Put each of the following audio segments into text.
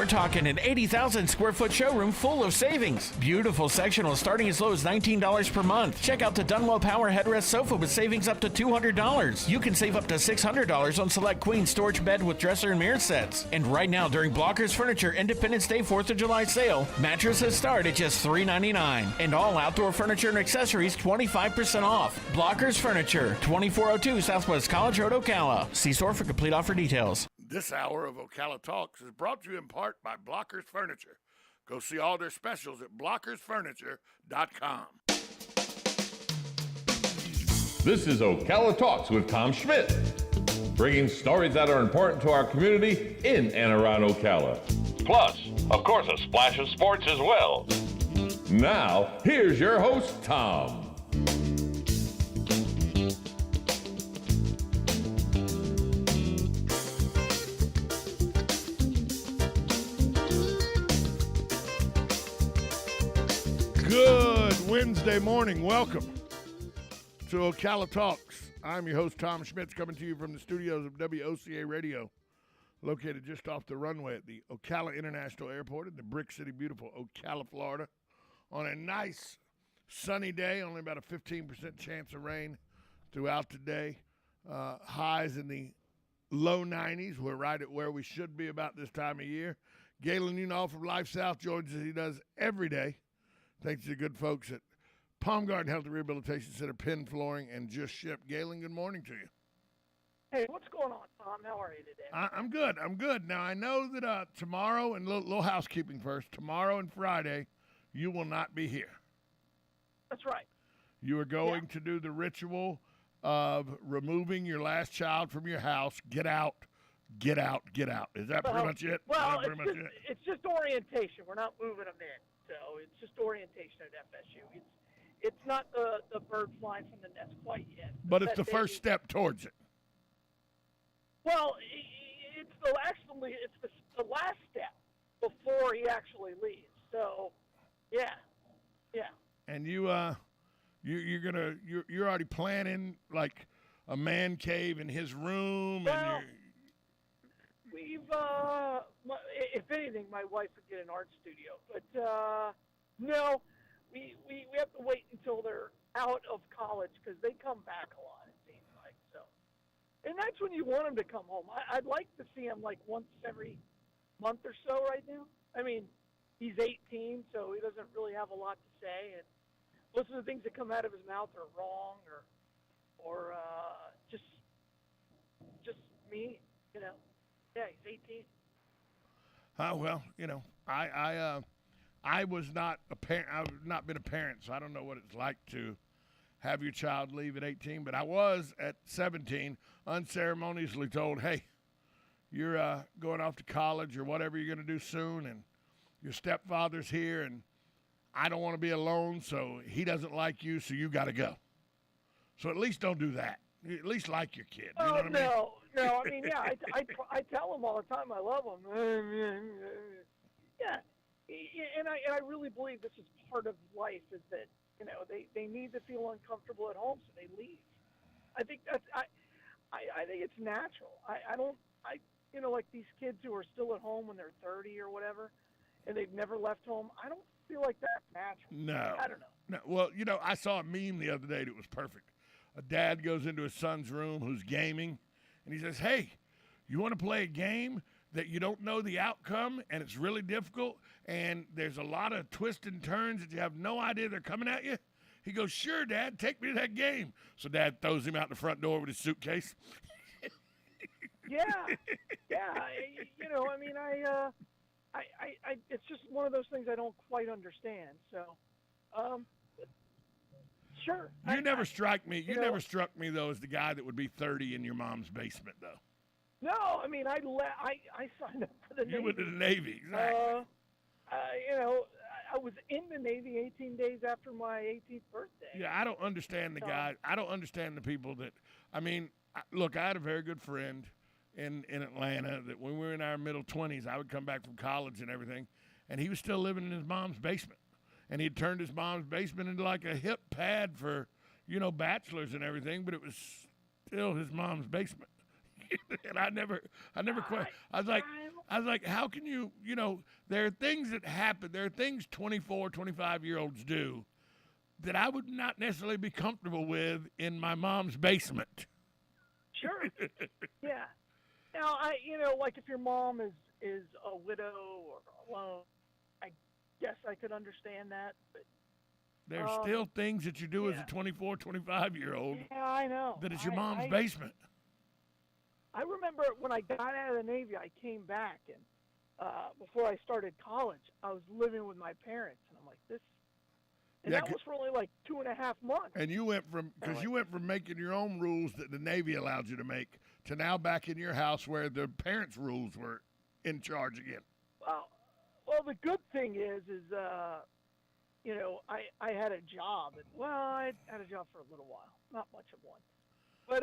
We're talking an 80,000 square foot showroom full of savings. Beautiful sectional starting as low as $19 per month. Check out the Dunlow Power Headrest Sofa with savings up to $200. You can save up to $600 on select queen storage bed with dresser and mirror sets. And right now during Blockers Furniture Independence Day 4th of July sale, mattresses start at just $3.99. And all outdoor furniture and accessories 25% off. Blockers Furniture, 2402 Southwest College Road, Ocala. See store for complete offer details. This hour of Ocala Talks is brought to you in part by Blockers Furniture. Go see all their specials at blockersfurniture.com. This is Ocala Talks with Tom Schmidt, bringing stories that are important to our community in and around Ocala. Plus, of course, a splash of sports as well. Now, here's your host, Tom. Good Wednesday morning. Welcome to Ocala Talks. I'm your host, Tom Schmitz, coming to you from the studios of WOCA Radio, located just off the runway at the Ocala International Airport in the Brick City, beautiful Ocala, Florida, on a nice sunny day, only about a 15% chance of rain throughout the day. Highs in the low 90s. We're right at where we should be about this time of year. Galen Unall from Life South joins us. He does every day. Thanks to the good folks at Palm Garden Health and Rehabilitation Center, Penn Flooring, and Just Ship. Galen, good morning to you. Hey, what's going on, Tom? How are you today? I'm good. Now, I know that tomorrow, and little housekeeping first, tomorrow and Friday, you will not be here. That's right. You are going to do the ritual of removing your last child from your house. Get out, get out, get out. Is that pretty much it? Well, it's just orientation. We're not moving them in. So it's just orientation at FSU. It's not the bird flying from the nest quite yet. But it's the first step towards it. Well, it's the last step before he actually leaves. So, yeah. And you're already planning like a man cave in his room. Well, we've if anything, my wife would get an art studio, but no, we have to wait until they're out of college because they come back a lot, it seems like. So, and that's when you want them to come home. I'd like to see him like once every month or so right now. I mean, he's 18, so he doesn't really have a lot to say, and most of the things that come out of his mouth are wrong or just mean, you know. Yeah, he's 18. Well, you know, I was not a parent. I've not been a parent, so I don't know what it's like to have your child leave at 18. But I was at 17, unceremoniously told, "Hey, you're going off to college or whatever you're going to do soon, and your stepfather's here, and I don't want to be alone. So he doesn't like you, so you got to go. So at least don't do that. At least like your kid." You know what I mean? No, I mean, yeah, I tell them all the time I love them. Yeah, and I really believe this is part of life, is that, you know, they need to feel uncomfortable at home, so they leave. I think that's I think it's natural. You know, like these kids who are still at home when they're 30 or whatever, and they've never left home. I don't feel like that's natural. No, I don't know. No, well, you know, I saw a meme the other day that was perfect. A dad goes into his son's room who's gaming, and he says, "Hey, you want to play a game that you don't know the outcome, and it's really difficult, and there's a lot of twists and turns that you have no idea they're coming at you?" He goes, "Sure, Dad, take me to that game." So Dad throws him out the front door with his suitcase. Yeah. You know, I mean, I it's just one of those things I don't quite understand. So, sure. You never struck me though as the guy that would be 30 in your mom's basement, though. No, I mean, I signed up for the Navy. You went to the Navy, exactly. You know, I was in the Navy 18 days after my 18th birthday. Yeah, I don't understand the guy. I don't understand the people that. I mean, look, I had a very good friend in Atlanta that when we were in our middle 20s, I would come back from college and everything, and he was still living in his mom's basement. And he'd turned his mom's basement into like a hip pad for, you know, bachelors and everything, but it was still his mom's basement. And I never quit. I was like, I was like, how can you, there are things that happen. There are things 24, 25-year-olds do that I would not necessarily be comfortable with in my mom's basement. Sure. Yeah. Now, like if your mom is a widow or alone, I guess I could understand that. But there's still things that you do as a 24, 25-year-old. Yeah, I know. That it's your mom's basement. I remember when I got out of the Navy, I came back, and before I started college, I was living with my parents, and I'm like, this. And that was for only like 2.5 months. And you went from making your own rules that the Navy allowed you to make to now back in your house where the parents' rules were in charge again. Well, the good thing is I had a job. I had a job for a little while, not much of one. But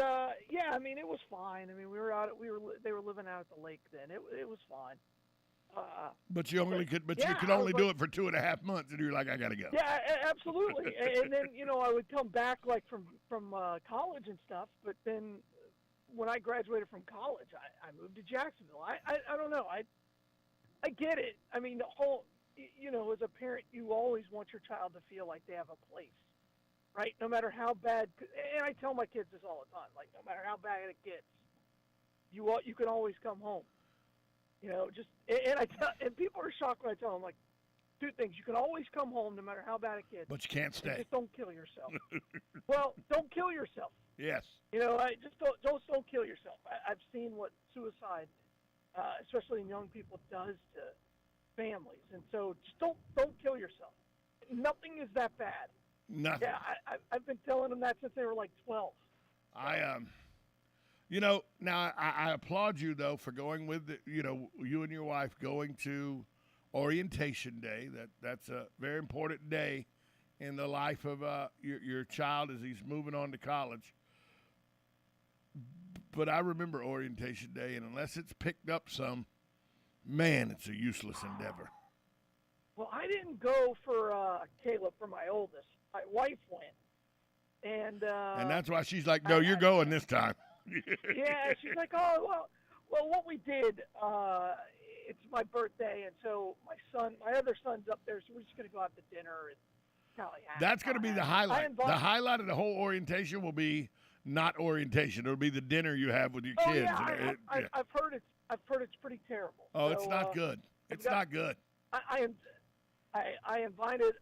yeah, I mean, it was fine. I mean, they were living out at the lake then. It was fine. But you could only do it for 2.5 months, and you're like, I gotta go. Yeah, absolutely. And then I would come back like from college and stuff. But then when I graduated from college, I moved to Jacksonville. I don't know. I get it. I mean, the whole as a parent, you always want your child to feel like they have a place, right? No matter how bad. And I tell my kids this all the time. Like, no matter how bad it gets, you can always come home. And people are shocked when I tell them, like, 2 things. You can always come home no matter how bad it gets. But you can't stay. Just don't kill yourself. Well, don't kill yourself. Yes. Don't kill yourself. I've seen what suicide, especially in young people, does to families. And so just don't kill yourself. Nothing is that bad. Nothing. Yeah, I've been telling them that since they were like 12. Now I applaud you though for going with you and your wife going to orientation day. That's a very important day in the life of your child as he's moving on to college. But I remember orientation day, and unless it's picked up some, man, it's a useless endeavor. Well, I didn't go for Caleb, for my oldest. My wife went, and that's why she's like, "No, you're going this time." Yeah, she's like, "Oh, well, what we did, it's my birthday, and so my other son's up there, so we're just gonna go out to dinner and kind of." That's gonna be the highlight. The highlight of the whole orientation will be not orientation; it'll be the dinner you have with your kids. Yeah, I've heard it's pretty terrible. Oh, so, it's not good. It's not good. I invited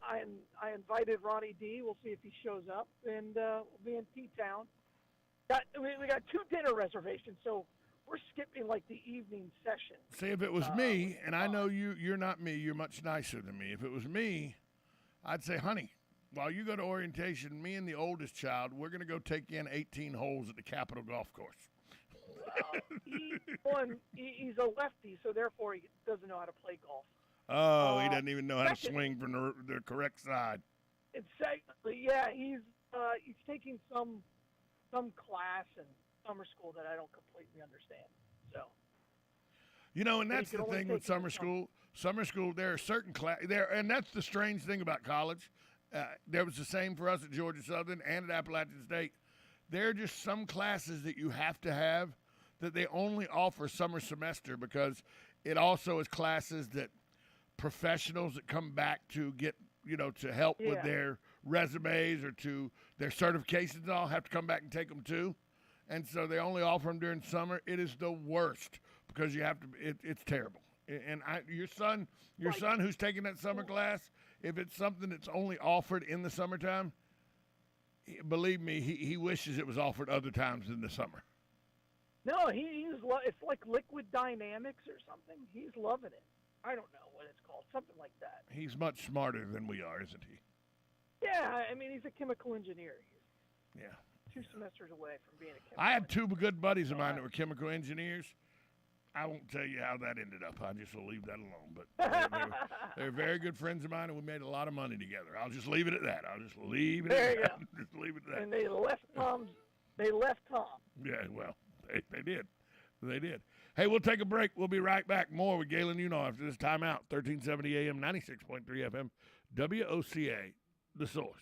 Ronnie D. We'll see if he shows up, and we'll be in T-Town. We got 2 dinner reservations, so we're skipping like the evening session. See, if it was me, and I know you're not me, you're much nicer than me. If it was me, I'd say, honey, while you go to orientation, me and the oldest child, we're going to go take in 18 holes at the Capitol Golf Course. He's a lefty, so therefore he doesn't know how to play golf. Oh, he doesn't even know how to swing from the correct side. And secondly, yeah, he's taking some class in summer school that I don't completely understand. So, and that's the thing with summer school. Summer school, there are certain and that's the strange thing about college. There was the same for us at Georgia Southern and at Appalachian State. There are just some classes that you have to have that they only offer summer semester because it also is classes that professionals that come back to get, to help with their resumes or to their certifications and all have to come back and take them too. And so they only offer them during summer. It is the worst because you have to, it's terrible. And your son who's taking that summer class, if it's something that's only offered in the summertime, believe me, he wishes it was offered other times in the summer. No, it's like liquid dynamics or something. He's loving it. I don't know what it's called, something like that. He's much smarter than we are, isn't he? Yeah, I mean, he's a chemical engineer. He's 2 semesters away from being a chemical engineer. I had 2 good buddies of mine that were chemical engineers. I won't tell you how that ended up. I just will leave that alone. But they're very good friends of mine, and we made a lot of money together. I'll just leave it at that. Just leave it at that. And they left Tom. Yeah, well, they did. They did. Hey, we'll take a break. We'll be right back. More with Galen Uno after this timeout. 1370 AM, 96.3 FM, WOCA, The Source.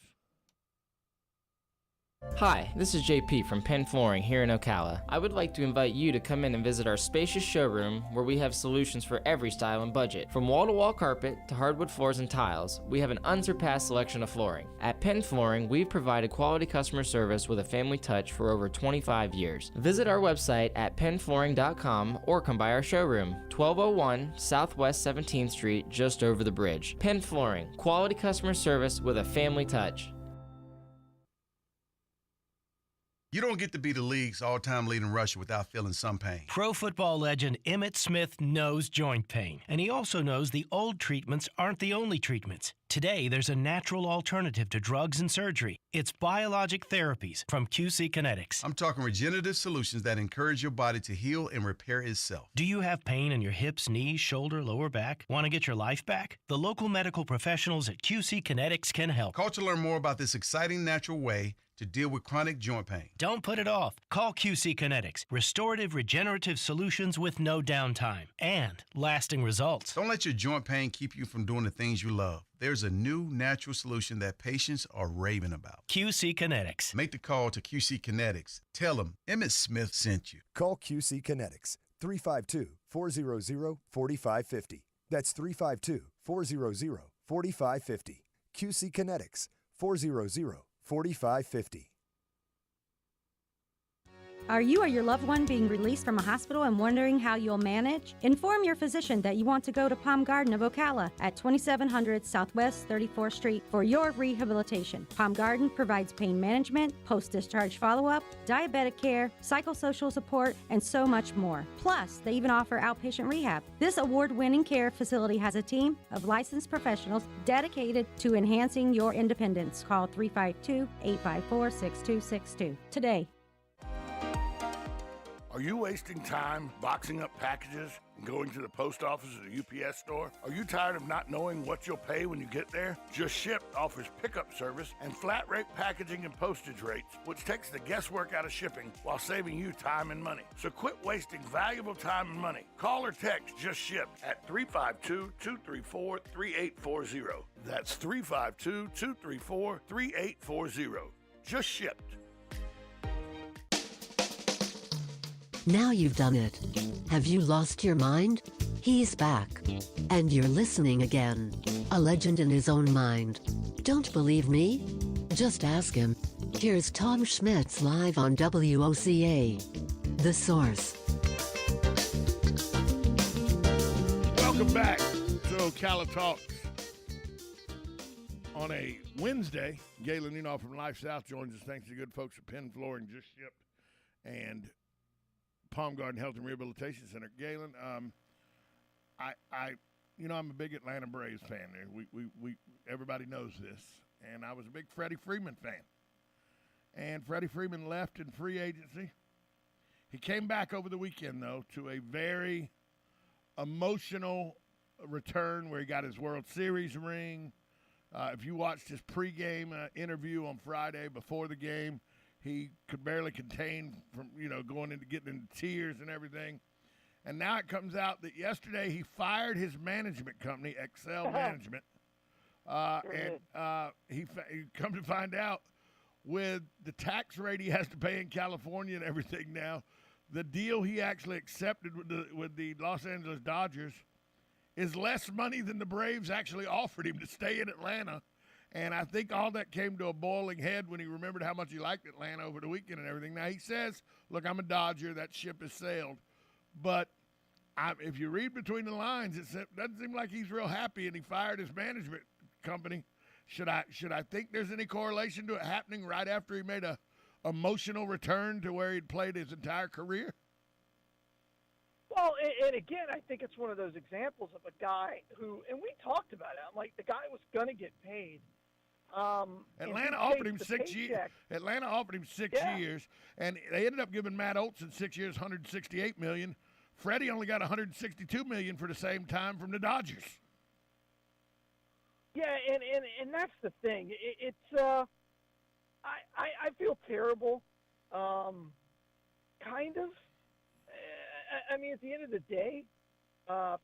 Hi, this is JP from Penn Flooring here in Ocala. I would like to invite you to come in and visit our spacious showroom where we have solutions for every style and budget. From wall-to-wall carpet to hardwood floors and tiles, we have an unsurpassed selection of flooring. At Penn Flooring, we've provided quality customer service with a family touch for over 25 years. Visit our website at pennflooring.com or come by our showroom, 1201 Southwest 17th Street, just over the bridge. Penn Flooring, quality customer service with a family touch. You don't get to be the league's all-time leading rusher without feeling some pain. Pro football legend Emmitt Smith knows joint pain, and he also knows the old treatments aren't the only treatments. Today, there's a natural alternative to drugs and surgery. It's biologic therapies from QC Kinetics. I'm talking regenerative solutions that encourage your body to heal and repair itself. Do you have pain in your hips, knees, shoulder, lower back? Want to get your life back? The local medical professionals at QC Kinetics can help. Call to learn more about this exciting natural way to deal with chronic joint pain. Don't put it off. Call QC Kinetics. Restorative, regenerative solutions with no downtime and lasting results. Don't let your joint pain keep you from doing the things you love. There's a new natural solution that patients are raving about. QC Kinetics. Make the call to QC Kinetics. Tell them Emmitt Smith sent you. Call QC Kinetics, 352-400-4550. That's 352-400-4550. QC Kinetics, 400-4550. Are you or your loved one being released from a hospital and wondering how you'll manage? Inform your physician that you want to go to Palm Garden of Ocala at 2700 Southwest 34th Street for your rehabilitation. Palm Garden provides pain management, post-discharge follow-up, diabetic care, psychosocial support, and so much more. Plus, they even offer outpatient rehab. This award-winning care facility has a team of licensed professionals dedicated to enhancing your independence. Call 352-854-6262 today. Are you wasting time boxing up packages and going to the post office or the UPS store? Are you tired of not knowing what you'll pay when you get there? Just Shipped offers pickup service and flat rate packaging and postage rates, which takes the guesswork out of shipping while saving you time and money. So quit wasting valuable time and money. Call or text Just Shipped at 352-234-3840. That's 352-234-3840. Just Shipped. Now you've done it. Have you lost your mind? He's back. And you're listening again. A legend in his own mind. Don't believe me? Just ask him. Here's Tom Schmitz live on WOCA. The Source. Welcome back to Ocala Talks. On a Wednesday, Galen Enoff from Life South joins us. Thanks to the good folks at Penn Flooring, Just Shipped, and Palm Garden Health and Rehabilitation Center. Galen, I'm a big Atlanta Braves fan. We everybody knows this, and I was a big Freddie Freeman fan. And Freddie Freeman left in free agency. He came back over the weekend though to a very emotional return where he got his World Series ring. If you watched his pregame interview on Friday before the game, he could barely contain from, going into getting into tears and everything. And now it comes out that yesterday he fired his management company, Excel Management. And he come to find out with the tax rate he has to pay in California and everything now, the deal he actually accepted with the Los Angeles Dodgers is less money than the Braves actually offered him to stay in Atlanta. And I think all that came to a boiling head when he remembered how much he liked Atlanta over the weekend and everything. Now, he says, look, I'm a Dodger. That ship has sailed. But if you read between the lines, it doesn't seem like he's real happy, and he fired his management company. Should I think there's any correlation to it happening right after he made a emotional return to where he'd played his entire career? Well, and again, I think it's one of those examples of a guy who, and we talked about it, I'm like, the guy was going to get paid. Atlanta offered him 6 years. Atlanta offered him 6 years, and they ended up giving Matt Olson 6 years, $168 million. Freddie only got $162 million for the same time from the Dodgers. Yeah, and that's the thing. I feel terrible, kind of. I mean, at the end of the day,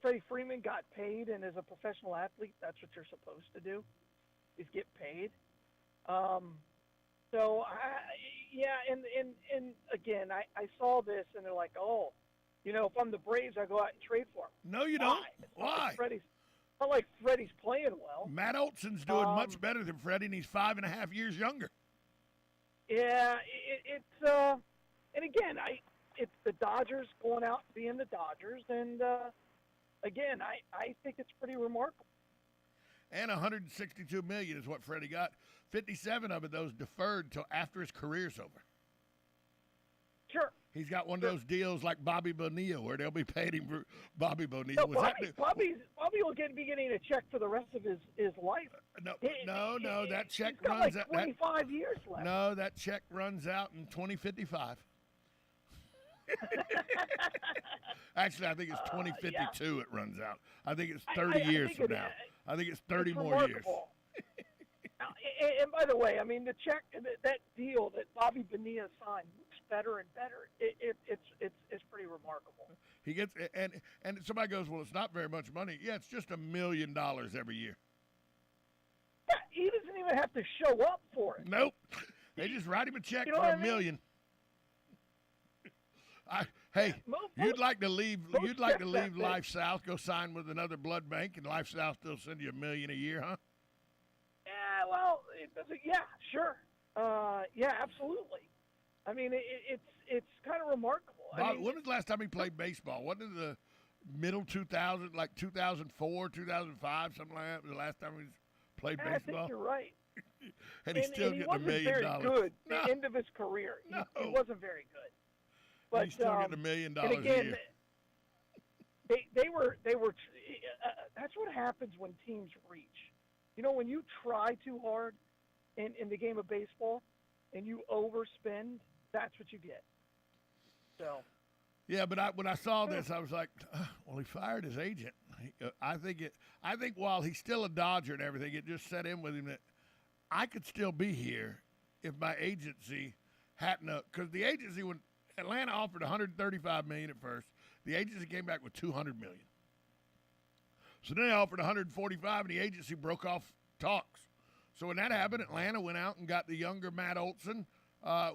Freddie Freeman got paid, and as a professional athlete, that's what you're supposed to do, is get paid. So, and again, I saw this, and they're like, oh, if I'm the Braves, I go out and trade for him. No, you don't. Why? Why? Not like Freddie's playing well. Matt Olson's doing much better than Freddie, and he's 5.5 years younger. Yeah, and again, it's the Dodgers going out being the Dodgers, and again, I think it's pretty remarkable. And $162 million is what Freddie got. 57 of it, those deferred till after his career's over. Sure. He's got one of those deals like Bobby Bonilla, where they'll be paying him for Bobby Bonilla. No, Bobby will be getting a check for the rest of his life. No, that check he's got runs like out. 25 years left. No, that check runs out in 2055. Actually, I think it's 2052 it runs out. I think it's 30 years from now. I think it's 30 more years. And by the way, I mean, the check, that deal that Bobby Bonilla signed looks better and better. It's pretty remarkable. He gets and somebody goes, well, it's not very much money. Yeah, it's just $1 million every year. Yeah, he doesn't even have to show up for it. Nope, they just write him a check for $1 million. You'd like to leave Life South, go sign with another blood bank, and Life South still send you $1 million a year, huh? Yeah, well, it doesn't. Yeah, sure. Yeah, absolutely. I mean, it's kind of remarkable. Bob, when was the last time he played baseball? Wasn't it the middle 2000, like 2004, 2005, something like that? Was the last time he played baseball? I think you're right. and he's still getting $1 million. He wasn't very good the end of his career. No. He wasn't very good. But he's still getting $1 million and again, a year. They were. That's what happens when teams reach. When you try too hard in the game of baseball and you overspend, that's what you get. So. Yeah, but when I saw this, I was like, well, he fired his agent. I think while he's still a Dodger and everything, it just set in with him that I could still be here if my agency hadn't, because the agency, when Atlanta offered $135 million at first, the agency came back with $200 million. So then they offered $145, and the agency broke off talks. So when that happened, Atlanta went out and got the younger Matt Olson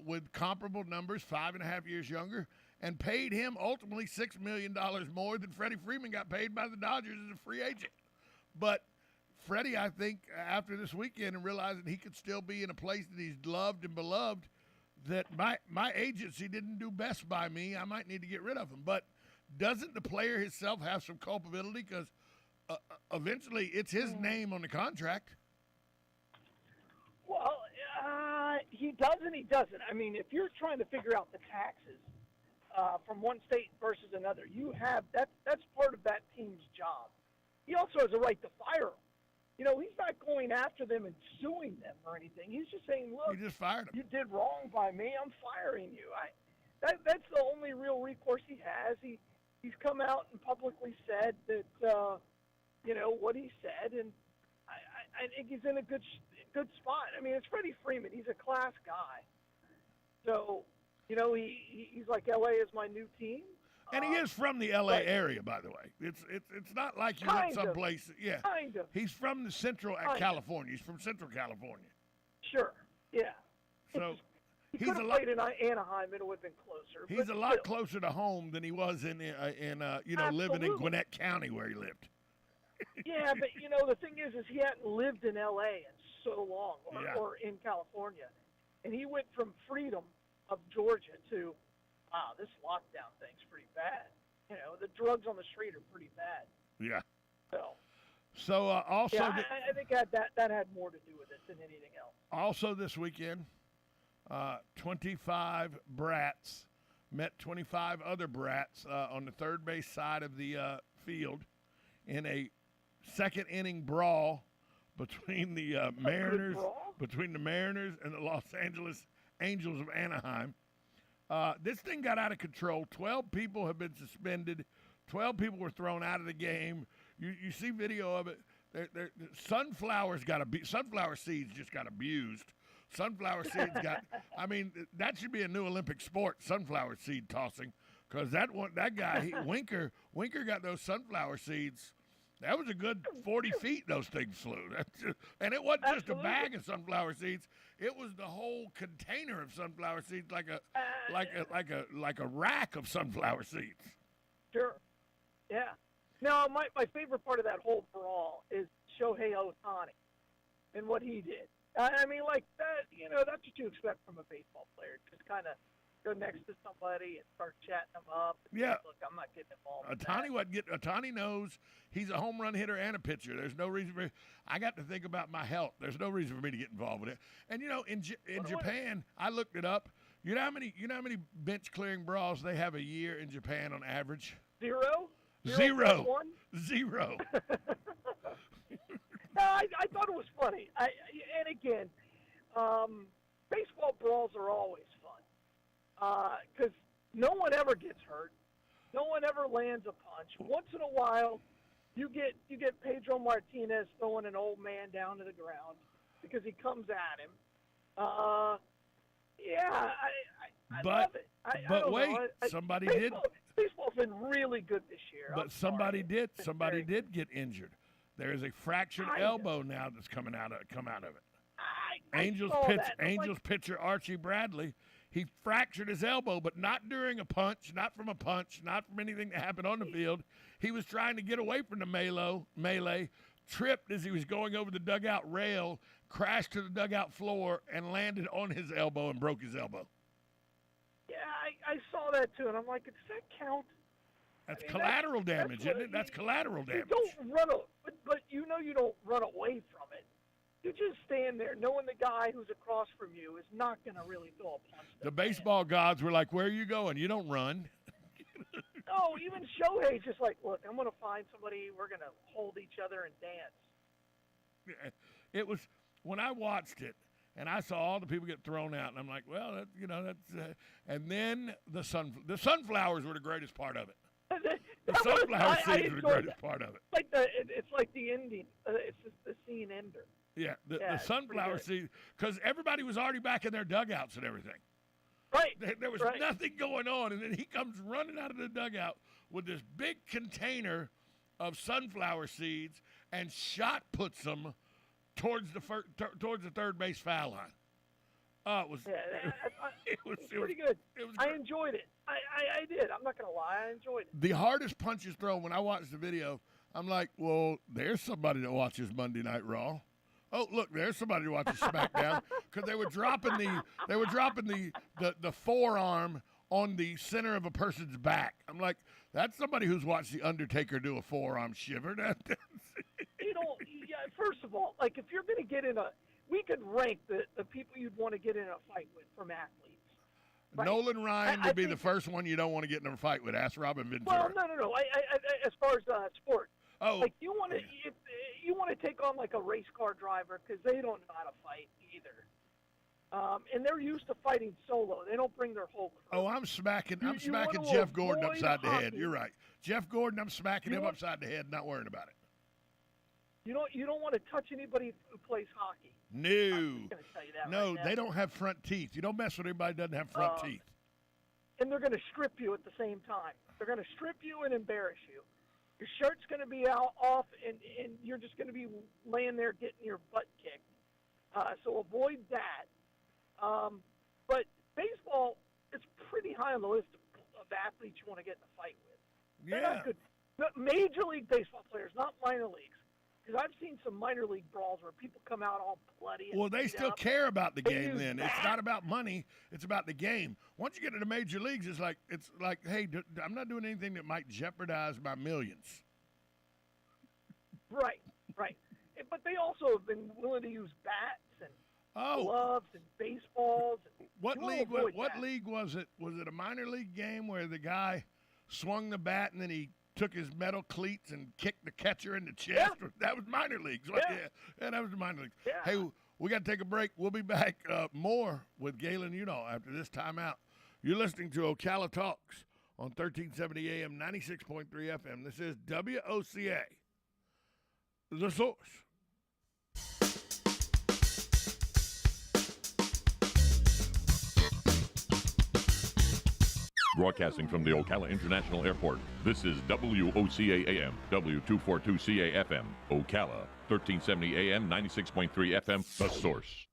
with comparable numbers, 5.5 years younger, and paid him ultimately $6 million more than Freddie Freeman got paid by the Dodgers as a free agent. But Freddie, I think, after this weekend and realizing he could still be in a place that he's loved and beloved, that my agency didn't do best by me, I might need to get rid of him. But doesn't the player himself have some culpability? Because eventually it's his name on the contract. Well, he does and he doesn't. I mean, if you're trying to figure out the taxes from one state versus another, that's part of that team's job. He also has a right to fire them. He's not going after them and suing them or anything. He's just saying, look, you just fired him. You did wrong by me. I'm firing you. That's the only real recourse he has. He's come out and publicly said that, what he said, and I think he's in a good spot. I mean, it's Freddie Freeman. He's a class guy. So, he's like, L.A. is my new team. And he is from the L.A. area, by the way. It's not like he went someplace. Yeah, kind of. He's from the central California. He's from Central California. Sure. Yeah. So he could have played in Anaheim. It would have been closer. He's a lot closer to home than he was in living in Gwinnett County where he lived. Yeah, but the thing is he hadn't lived in L.A. in so long, or in California, and he went from freedom of Georgia to, wow, this lockdown thing's pretty bad. The drugs on the street are pretty bad. Yeah. So also, I think that had more to do with it than anything else. Also this weekend, 25 brats met 25 other brats on the third base side of the field in a second inning brawl between the Mariners and the Los Angeles Angels of Anaheim. This thing got out of control. 12 people have been suspended. 12 people were thrown out of the game. You see video of it. Sunflower seeds just got abused. Sunflower seeds I mean, that should be a new Olympic sport, sunflower seed tossing, because that guy, Winker got those sunflower seeds. That was a good 40 feet those things flew. And it wasn't just a bag of sunflower seeds. It was the whole container of sunflower seeds, like a rack of sunflower seeds. Sure. Yeah. Now, my favorite part of that whole brawl is Shohei Ohtani and what he did. I mean, like, that, that's what you expect from a baseball player. Just kind of go next to somebody and start chatting them up. Yeah. Look, I'm not getting involved. Ohtani knows he's a home run hitter and a pitcher. There's no reason I got to think about my health. There's no reason for me to get involved with it. And, in Japan, I looked it up. You know how many bench clearing brawls they have a year in Japan on average? Zero. No, I thought it was funny. And again, baseball brawls are always fun because no one ever gets hurt. No one ever lands a punch. Once in a while, you get Pedro Martinez throwing an old man down to the ground because he comes at him. Yeah, I love it. But wait, somebody did. Baseball's been really good this year. But somebody did get injured. There is a fractured elbow now that's come out of it. Angels pitcher Archie Bradley, he fractured his elbow, but not during a punch, not from anything that happened on the field. He was trying to get away from the melee, tripped as he was going over the dugout rail, crashed to the dugout floor, and landed on his elbow and broke his elbow. Yeah, I saw that too, and I'm like, does that count? That's collateral damage, isn't it? That's collateral damage. You don't run, but you don't run away from it. You just stand there knowing the guy who's across from you is not going to really throw a punch. The baseball gods were like, where are you going? You don't run. No, even Shohei's just like, look, I'm going to find somebody. We're going to hold each other and dance. It was, when I watched it, and I saw all the people get thrown out, and I'm like, well, that's and then the sunflowers were the greatest part of it. The sunflower seeds were the greatest part of it. It's like the ending. It's just the scene ender. Yeah, the sunflower seeds, because everybody was already back in their dugouts and everything. Right. There was nothing going on, and then he comes running out of the dugout with this big container of sunflower seeds and shot puts them towards the third base foul line. It was pretty good. I enjoyed it. I did. I'm not going to lie. I enjoyed it. The hardest punches thrown, when I watched the video, I'm like, well, there's somebody that watches Monday Night Raw. Oh, look, there's somebody that watches SmackDown, because they were dropping the forearm on the center of a person's back. I'm like, that's somebody who's watched The Undertaker do a forearm shiver. First of all, like, if you're going to get in we could rank the people you'd want to get in a fight with from athletes. Right? Nolan Ryan would be the first one you don't want to get in a fight with. Ask Robin Ventura. Well, no. As far as sport, like you want to take on like a race car driver because they don't know how to fight either, and they're used to fighting solo. They don't bring their whole crew. Oh, I'm smacking Jeff Gordon upside the head. You're right, Jeff Gordon. I'm smacking him upside the head, not worrying about it. You don't want to touch anybody who plays hockey. No. I'm just gonna tell you that right now. They don't have front teeth. You don't mess with anybody who doesn't have front teeth. And they're going to strip you at the same time. They're going to strip you and embarrass you. Your shirt's going to be off, and you're just going to be laying there getting your butt kicked. So avoid that. But baseball is pretty high on the list of athletes you want to get in a fight with. They're not good. Major league baseball players, not minor leagues. Because I've seen some minor league brawls where people come out all bloody. Well, they still care about the game then. It's not about money. It's about the game. Once you get into major leagues, it's like, hey, I'm not doing anything that might jeopardize my millions. Right. But they also have been willing to use bats and gloves and baseballs. What league was it? Was it a minor league game where the guy swung the bat and then he took his metal cleats and kicked the catcher in the chest? Yeah. That was minor leagues. Yeah, that was the minor leagues. Yeah. Hey, we got to take a break. We'll be back more with Galen Udall after this timeout. You're listening to Ocala Talks on 1370 AM, 96.3 FM. This is WOCA, The Source. Broadcasting from the Ocala International Airport, this is WOCA AM, W242CA FM, Ocala, 1370 AM, 96.3 FM, The Source.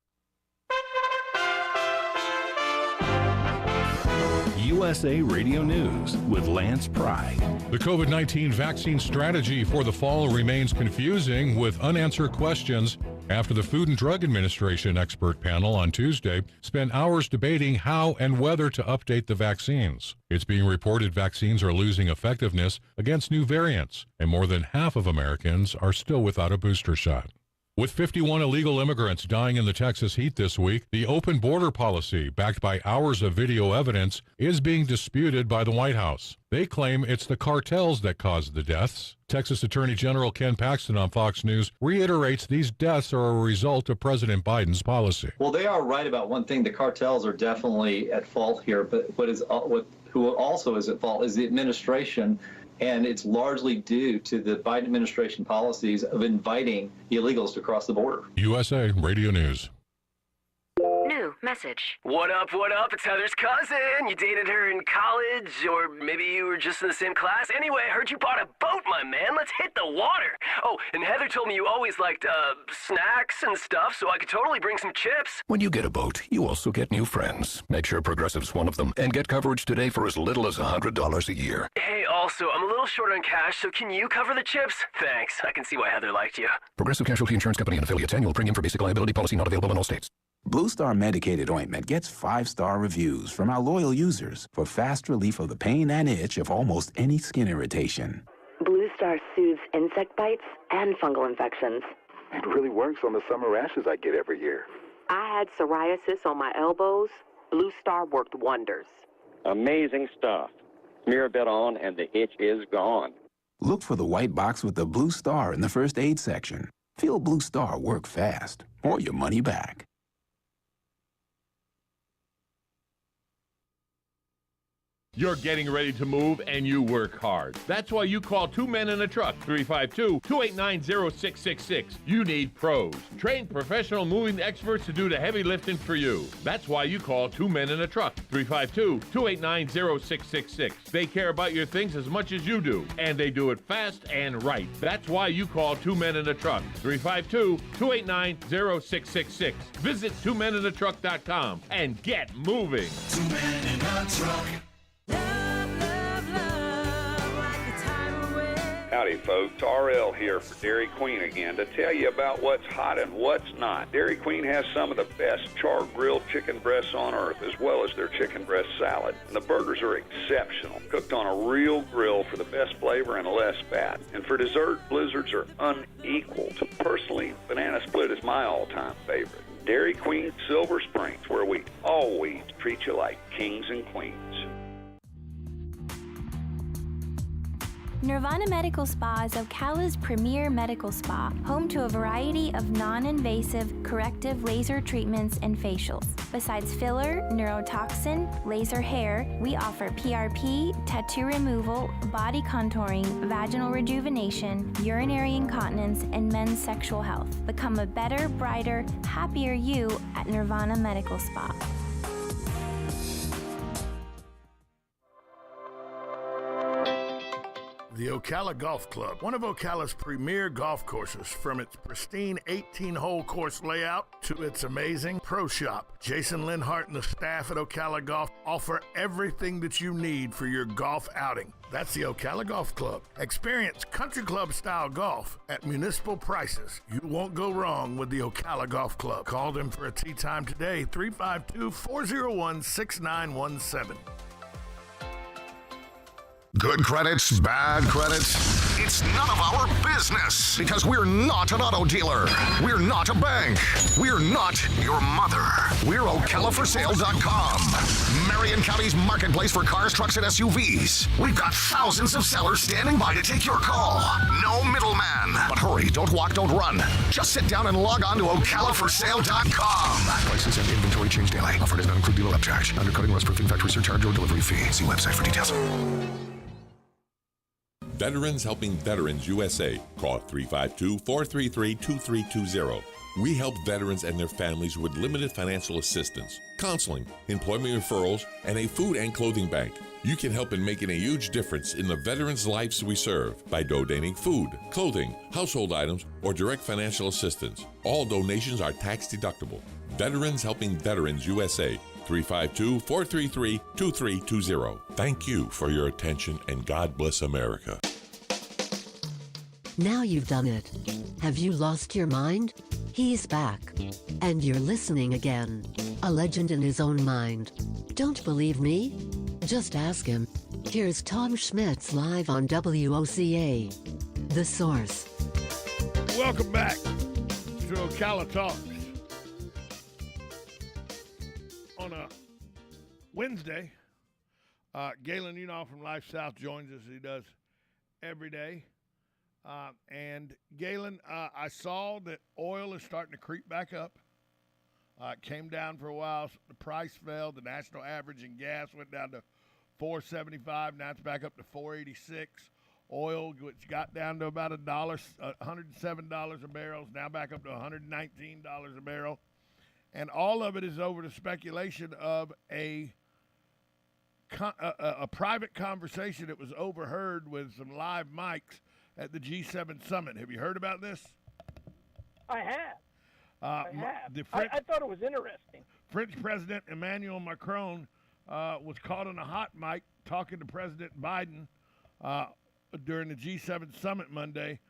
USA Radio News with Lance Pry. The COVID-19 vaccine strategy for the fall remains confusing, with unanswered questions after the Food and Drug Administration expert panel on Tuesday spent hours debating how and whether to update the vaccines. It's being reported vaccines are losing effectiveness against new variants, and more than half of Americans are still without a booster shot. With 51 illegal immigrants dying in the Texas heat this week, the open border policy, backed by hours of video evidence, is being disputed by the White House. They claim it's the cartels that caused the deaths. Texas Attorney General Ken Paxton on Fox News reiterates these deaths are a result of President Biden's policy. Well, they are right about one thing. The cartels are definitely at fault here, but who also is at fault is the administration. And it's largely due to the Biden administration policies of inviting illegals to cross the border. USA Radio News. New message. What up, what up? It's Heather's cousin. You dated her in college, or maybe you were just in the same class. Anyway, I heard you bought a boat, my man. Let's hit the water. Oh, and Heather told me you always liked snacks and stuff, so I could totally bring some chips. When you get a boat, you also get new friends. Make sure Progressive's one of them, and get coverage today for as little as $100 a year. Hey, also, I'm a little short on cash, so can you cover the chips? Thanks. I can see why Heather liked you. Progressive Casualty Insurance Company and affiliates. Annual premium for basic liability policy not available in all states. Blue Star Medicated Ointment gets 5-star reviews from our loyal users for fast relief of the pain and itch of almost any skin irritation. Blue Star soothes insect bites and fungal infections. It really works on the summer rashes I get every year. I had psoriasis on my elbows. Blue Star worked wonders. Amazing stuff. Smear a bit on and the itch is gone. Look for the white box with the Blue Star in the first aid section. Feel Blue Star work fast, or your money back. You're getting ready to move and you work hard. That's why you call Two Men in a Truck, 352-289-0666. You need pros. Trained professional moving experts to do the heavy lifting for you. That's why you call Two Men in a Truck, 352-289-0666. They care about your things as much as you do, and they do it fast and right. That's why you call Two Men in a Truck, 352-289-0666. Visit twomeninatruck.com and get moving. Two Men in a Truck. Howdy folks, RL here for Dairy Queen again to tell you about what's hot and what's not. Dairy Queen has some of the best char-grilled chicken breasts on earth, as well as their chicken breast salad. And the burgers are exceptional, cooked on a real grill for the best flavor and less fat. And for dessert, blizzards are unequaled. Personally, banana split is my all-time favorite. Dairy Queen Silver Springs, where we always treat you like kings and queens. Nirvana Medical Spa is Ocala's premier medical spa, home to a variety of non-invasive corrective laser treatments and facials. Besides filler, neurotoxin, laser hair, we offer PRP, tattoo removal, body contouring, vaginal rejuvenation, urinary incontinence, and men's sexual health. Become a better, brighter, happier you at Nirvana Medical Spa. The Ocala Golf Club, one of Ocala's premier golf courses, from its pristine 18-hole course layout to its amazing pro shop. Jason Linhart and the staff at Ocala Golf offer everything that you need for your golf outing. That's the Ocala Golf Club. Experience country club style golf at municipal prices. You won't go wrong with the Ocala Golf Club. Call them for a tee time today, 352-401-6917. Good credits, bad credits. It's none of our business because we're not an auto dealer. We're not a bank. We're not your mother. We're OcalaForSale.com. Marion County's marketplace for cars, trucks, and SUVs. We've got thousands of sellers standing by to take your call. No middleman. But hurry, don't walk, don't run. Just sit down and log on to OcalaForSale.com. Prices and inventory change daily. Offer does not include dealer upcharge. Undercutting, rust-proofing, factory surcharge, or delivery fee. See website for details. Veterans Helping Veterans USA. Call 352-433-2320. We help veterans and their families with limited financial assistance, counseling, employment referrals, and a food and clothing bank. You can help in making a huge difference in the veterans' lives we serve by donating food, clothing, household items, or direct financial assistance. All donations are tax deductible. Veterans Helping Veterans USA. 352-433-2320. Thank you for your attention, and God bless America. Now you've done it. Have you lost your mind? He's back. And you're listening again. A legend in his own mind. Don't believe me? Just ask him. Here's Tom Schmitz live on WOCA. The Source. Welcome back to Ocala Talks. On a Wednesday, Galen Unall from Life South joins us. He does every day. And Galen, I saw that oil is starting to creep back up. It came down for a while. The price fell. The national average in gas went down to $4.75. Now it's back up to $4.86. Oil, which got down to about $107 a barrel, is now back up to $119 a barrel. And all of it is over the speculation of a private conversation that was overheard with some live mics at the G7 summit. Have you heard about this? I have. The I thought it was interesting. French President Emmanuel Macron was caught on a hot mic talking to President Biden during the G7 summit Monday.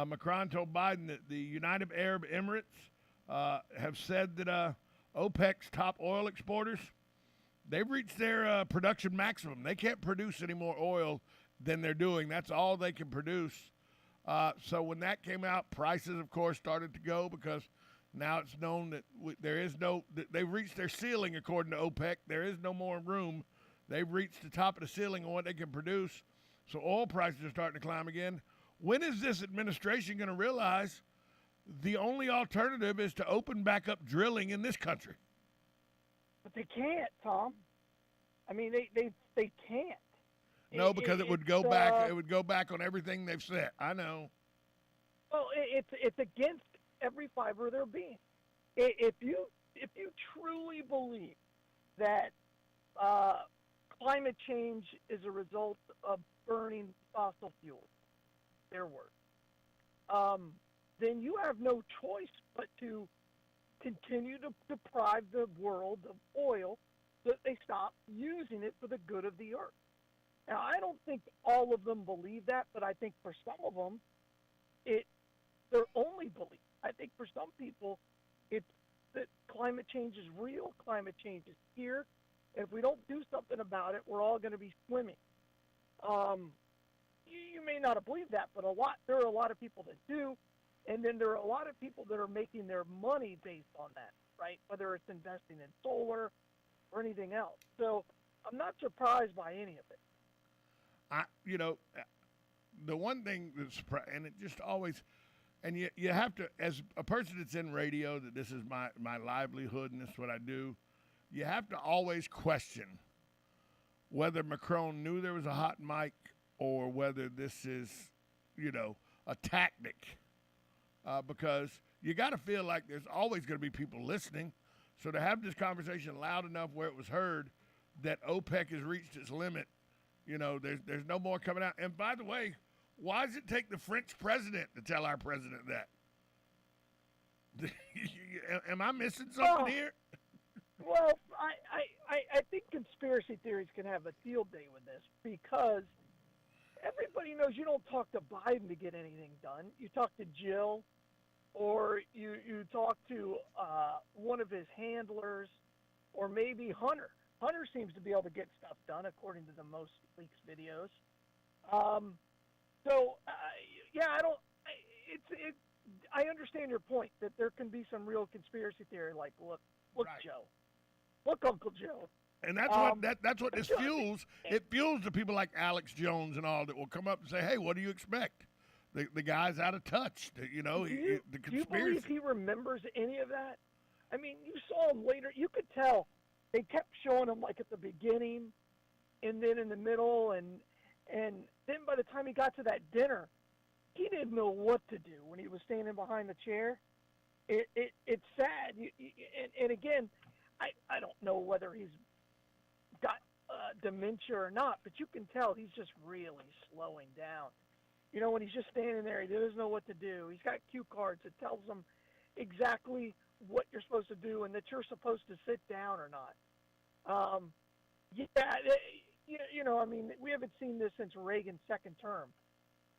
Macron told Biden that the United Arab Emirates have said that OPEC's top oil exporters, they've reached their production maximum. They can't produce any more oil than they're doing. That's all they can produce. So when that came out, prices, of course, started to go because now it's known that they've reached their ceiling according to OPEC. There is no more room. They've reached the top of the ceiling on what they can produce. So oil prices are starting to climb again. When is this administration going to realize the only alternative is to open back up drilling in this country? But they can't, Tom. I mean, they can't. No, because it would go back. It would go back on everything they've said. I know. Well, it's against every fiber of their being. If you truly believe that climate change is a result of burning fossil fuels, their word, then you have no choice but to continue to deprive the world of oil so that they stop using it for the good of the earth. Now, I don't think all of them believe that, but I think for some of them, it's their only belief. I think for some people, it's that climate change is real, climate change is here, and if we don't do something about it, we're all going to be swimming. You may not have believed that, but there are a lot of people that do, and then there are a lot of people that are making their money based on that, right? Whether it's investing in solar or anything else. So I'm not surprised by any of it. The one thing that's and it just always, and you have to, as a person that's in radio, that this is my livelihood and this is what I do, you have to always question whether Macron knew there was a hot mic or whether this is, a tactic. Because you got to feel like there's always going to be people listening. So to have this conversation loud enough where it was heard that OPEC has reached its limit, there's no more coming out. And by the way, why does it take the French president to tell our president that? Am I missing something here? Well, I think conspiracy theories can have a field day with this because everybody knows you don't talk to Biden to get anything done. You talk to Jill or you talk to one of his handlers or maybe Hunter. Hunter seems to be able to get stuff done, according to the most leaks videos. I understand your point that there can be some real conspiracy theory, like look, right. Joe, look, Uncle Joe, and that's what this fuels. It fuels the people like Alex Jones and all that will come up and say, "Hey, what do you expect? The guy's out of touch." The conspiracy. Do you believe he remembers any of that? I mean, you saw him later. You could tell. They kept showing him like at the beginning and then in the middle, and And then by the time he got to that dinner, he didn't know what to do when he was standing behind the chair. It's sad. And again, I don't know whether he's got dementia or not, but you can tell he's just really slowing down. You know, when he's just standing there, he doesn't know what to do. He's got cue cards that tells him exactly what you're supposed to do and that you're supposed to sit down or not. I mean, we haven't seen this since Reagan's second term.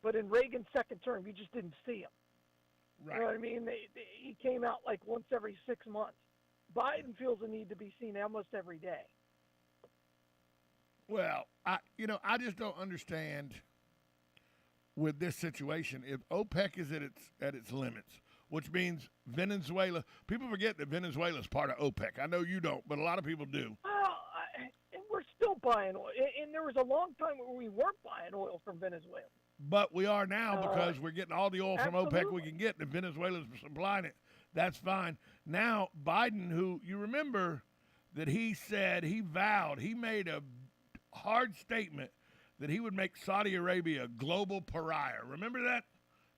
But in Reagan's second term, you just didn't see him. Right. You know what I mean? He came out like once every 6 months. Biden feels the need to be seen almost every day. Well, I just don't understand with this situation. If OPEC is at its limits, which means Venezuela, people forget that Venezuela is part of OPEC. I know you don't, but a lot of people do. And we're still buying oil. And there was a long time where we weren't buying oil from Venezuela. But we are now because we're getting all the oil from OPEC we can get, and if Venezuela's supplying it, that's fine. Now, Biden, who you remember that he made a hard statement that he would make Saudi Arabia a global pariah. Remember that?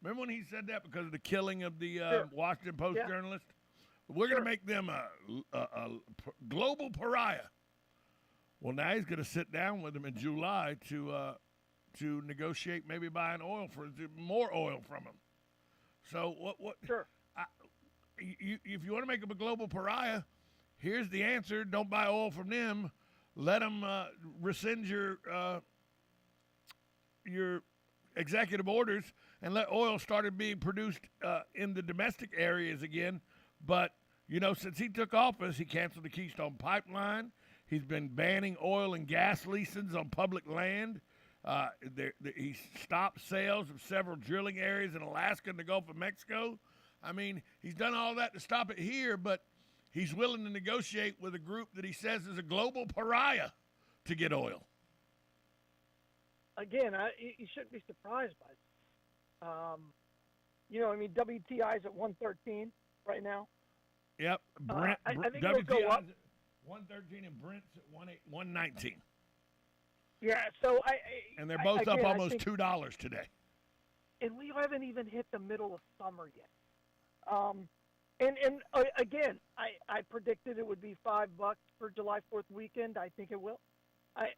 Remember when he said that because of the killing of the Washington Post journalist? We're going to make them a global pariah. Well, now he's going to sit down with them in July to negotiate maybe buying more oil from them. So what? Sure. If you want to make them a global pariah, here's the answer: don't buy oil from them. Let them rescind your executive orders and let oil start being produced in the domestic areas again. But since he took office, he canceled the Keystone Pipeline. He's been banning oil and gas leases on public land. He stopped sales of several drilling areas in Alaska and the Gulf of Mexico. I mean, he's done all that to stop it here, but he's willing to negotiate with a group that he says is a global pariah to get oil. Again, you shouldn't be surprised by it. WTI's at 113 right now. Yep. I think WTI's it'll go up. at 113 and Brent's at 119. Yeah, so and they're both up almost $2 today. And we haven't even hit the middle of summer yet. Again, I predicted it would be $5 for July 4th weekend. I think it will. I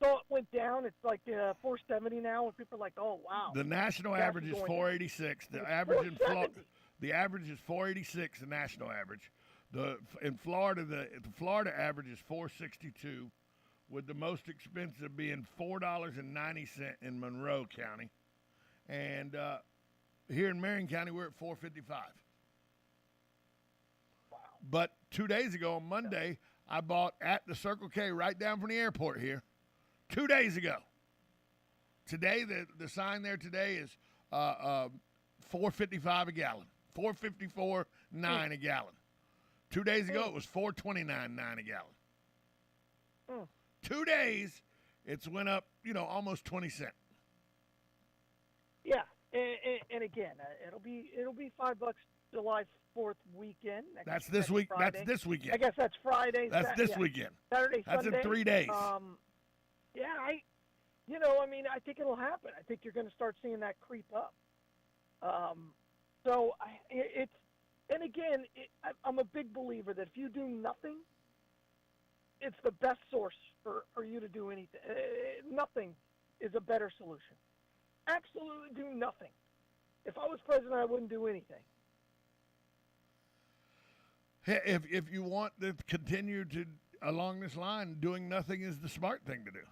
saw it went down. It's like 470 now, and people are like, "Oh wow." The national average is 486. The average in Florida, the average is 486. The national average. In Florida, the Florida average is 462, with the most expensive being $4.90 in Monroe County, and here in Marion County we're at 455. Wow. But 2 days ago on Monday, I bought at the Circle K right down from the airport here. 2 days ago. Today, the sign there today is $4.55 a gallon, $4.54.9 a gallon. 2 days ago, it was $4.29.9 a gallon. 2 days, it's went up, almost 20 cents. Yeah, and again, it'll be $5 July 4th weekend. That's this week. Friday. That's this weekend. I guess that's Friday. That's this weekend. Saturday, That's Sunday. in 3 days. I think it'll happen. I think you're going to start seeing that creep up. I'm a big believer that if you do nothing, it's the best source for you to do anything. Nothing is a better solution. Absolutely do nothing. If I was president, I wouldn't do anything. If you want to continue to along this line, doing nothing is the smart thing to do.